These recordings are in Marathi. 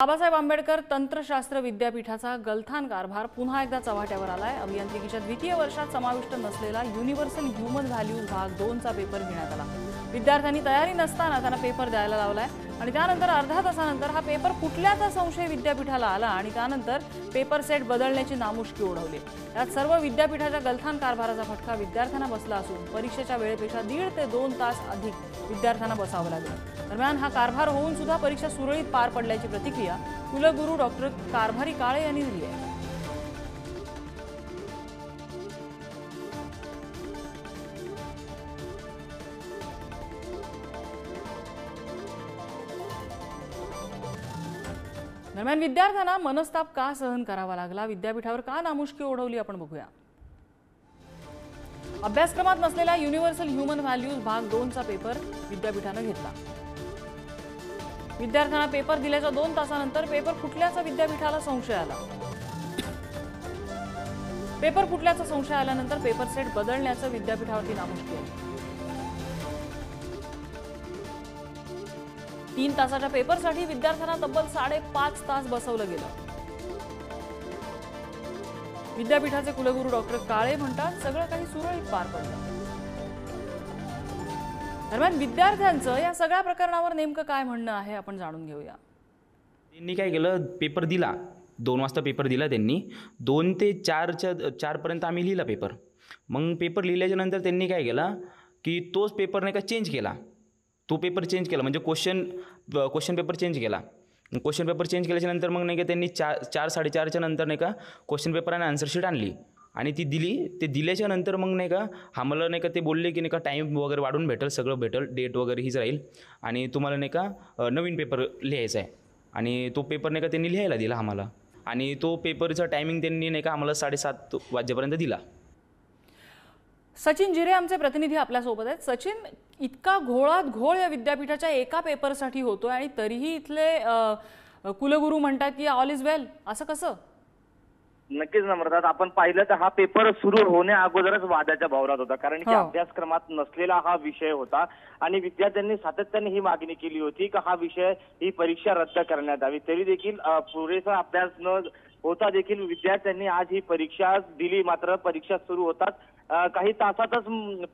बाबासाहेब आंबेडकर तंत्रशास्त्र विद्यापीठाचा गलथान कारभार पुन्हा एकदा चव्हाट्यावर आलाय। अभियांत्रिकीच्या द्वितीय वर्षात समाविष्ट नसलेला युनिव्हर्सल ह्युमन व्हॅल्यूज भाग 2 चा पेपर घेण्यात आला। विद्यार्थ्यांनी तयारी नसताना त्यांना पेपर द्यायला लावलाय आणि त्यानंतर अर्धा तासानंतर हा पेपर फुटल्याचा संशय विद्यापीठाला आला आणि त्यानंतर पेपर सेट बदलण्याची नामुष्की ओढवली। यात सर्व विद्यापीठाच्या गलथान कारभाराचा फटका विद्यार्थ्यांना बसला असून परीक्षेच्या वेळेपेक्षा 1.5 ते 2 तास अधिक विद्यार्थ्यांना बसावं लागलं। दरम्यान हा कारभार होऊन सुद्धा परीक्षा सुरळीत पार पडल्याची प्रतिक्रिया कुलगुरू डॉक्टर कारभारी काळे यांनी दिली आहे। दरम्यान विद्यार्थ्यांना मनस्ताप का सहन करावा लागला, विद्यापीठावर का नामुष्की ओढवली, आपण बघूया। अभ्यासक्रमात नसलेला युनिव्हर्सल ह्युमन व्हॅल्यूज भाग 2 चा पेपर विद्यापीठाने घेतला। विद्यार्थ्यांना पेपर दिल्याच्या 2 तासानंतर पेपर फुटल्याचा विद्यापीठाला संशय आला। पेपर फुटल्याचा संशय आल्यानंतर पेपर सेट बदलण्याचं विद्यापीठावरती नामुष्की आली। 3 तासाच्या पेपरसाठी विद्यार्थ्यांना तब्बल 5.5 तास बसवलं गेलं। विद्यापीठाचे कुलगुरू डॉक्टर काळे म्हणतात, सगळं काही सुरळीत पार पडलं। दरम्यान विद्यार्थ्यांचं या सगळ्या प्रकरणावर नेमकं काय म्हणणं आहे, आपण जाणून घेऊया। त्यांनी काय केलं, पेपर दिला 2 वाजता पेपर दिला त्यांनी। 2 ते 4 पर्यंत आम्ही लिहिला पेपर। मग पेपर लिहिल्याच्या नंतर त्यांनी काय केलं की तोच पेपर नाही का चेंज केला। तो पेपर चेंज केला म्हणजे क्वेश्चन पेपर चेंज केला। क्वेश्चन पेपर चेंज केल्याच्या नंतर मग नाही का त्यांनी 4-4:30च्या नंतर नाही का क्वेश्चन पेपर आणि आन्सर शीट आणली आणि ती दिली। ते दिल्याच्या नंतर मग नाही का आम्हाला नाही का ते बोलले की नाही का टाईम वगैरे वाढून भेटेल, सगळं भेटेल, डेट वगैरे हीच राहील आणि तुम्हाला नाही का नवीन पेपर लिहायचा आहे। आणि तो पेपर नाही का त्यांनी लिहायला दिला आम्हाला आणि तो पेपरचा टायमिंग त्यांनी नाही का आम्हाला 7:30 वाजेपर्यंत दिला। सचिन जिरे आमचे प्रतिनिधी आपल्यासोबत आहेत। सचिन, इतका घोळात घोळ या विद्यापीठाच्या एका पेपरसाठी होतोय आणि तरीही इथले कुलगुरू म्हणतात की ऑल इज वेल, असं कसं? नक्कीच नम्रता, आपण पाहिलं तर हा पेपर सुरू होण्या अगोदरच वादाच्या भोवऱ्यात होता, कारण की अभ्यासक्रमात नसलेला हा विषय होता आणि विद्यार्थ्यांनी सातत्याने ही मागणी केली होती की हा विषय, ही परीक्षा रद्द करण्यात यावी। तरी देखील पुरेसा अभ्यास न होता देखील विद्यार्थ्यांनी आज ही परीक्षा दिली। मात्र परीक्षा सुरू होताच काही तासातच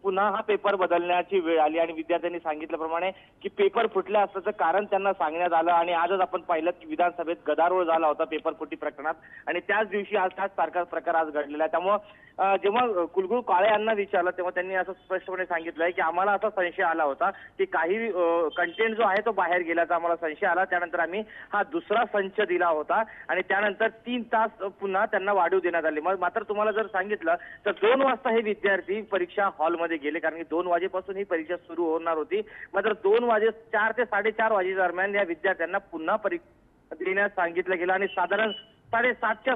पुन्हा हा पेपर बदलण्याची वेळ आली आणि विद्यार्थ्यांनी सांगितल्याप्रमाणे की पेपर फुटल्या असल्याचं कारण त्यांना सांगण्यात आलं आणि आजच आपण पाहिलं की विधानसभेत गदारोळ झाला होता पेपर फुटी प्रकरणात आणि त्याच दिवशी आज त्याच सारखा प्रकार आज घडलेला आहे। त्यामुळं जेव्हा कुलगुरू काळे यांना विचारलं तेव्हा त्यांनी असं स्पष्टपणे सांगितलंय की आम्हाला असा संशय आला होता की काही कंटेंट जो आहे तो बाहेर गेल्याचा आम्हाला संशय आला। त्यानंतर आम्ही हा दुसरा संच दिला होता आणि त्यानंतर 3 तास पुन्हा त्यांना वाढीव देण्यात आले। मात्र तुम्हाला जर सांगितलं तर 2 वाजता हे विद्यार्थी परीक्षा हॉलमध्ये गेले, कारण की 2 वाजेपासून ही परीक्षा सुरू होणार होती। मात्र 4 ते 4:30 वाजे दरम्यान या विद्यार्थ्यांना पुन्हा परीक्षा देण्यास सांगितलं गेलं आणि साधारण 7:30च्या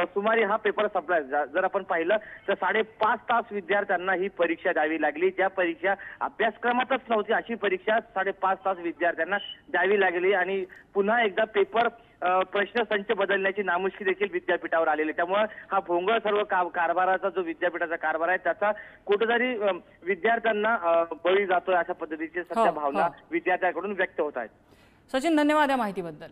सुमारे हा पेपर संपला। जर आपण पाहिलं तर 5.5 तास विद्यार्थ्यांना ही परीक्षा द्यावी लागली। ज्या परीक्षा अभ्यासक्रमातच नव्हती अशी परीक्षा 5.5 तास विद्यार्थ्यांना द्यावी लागली आणि पुन्हा एकदा पेपर प्रश्न संच बदलण्याची नामुष्की देखील विद्यापीठावर आलेली। त्यामुळे हा भोंगळ सर्व कारभाराचा जो विद्यापीठाचा कारभार आहे त्याचा कुठेतरी विद्यार्थ्यांना बळी जातोय, अशा पद्धतीची सध्या भावना विद्यार्थ्यांकडून व्यक्त होत आहेत। सचिन, धन्यवाद या माहितीबद्दल।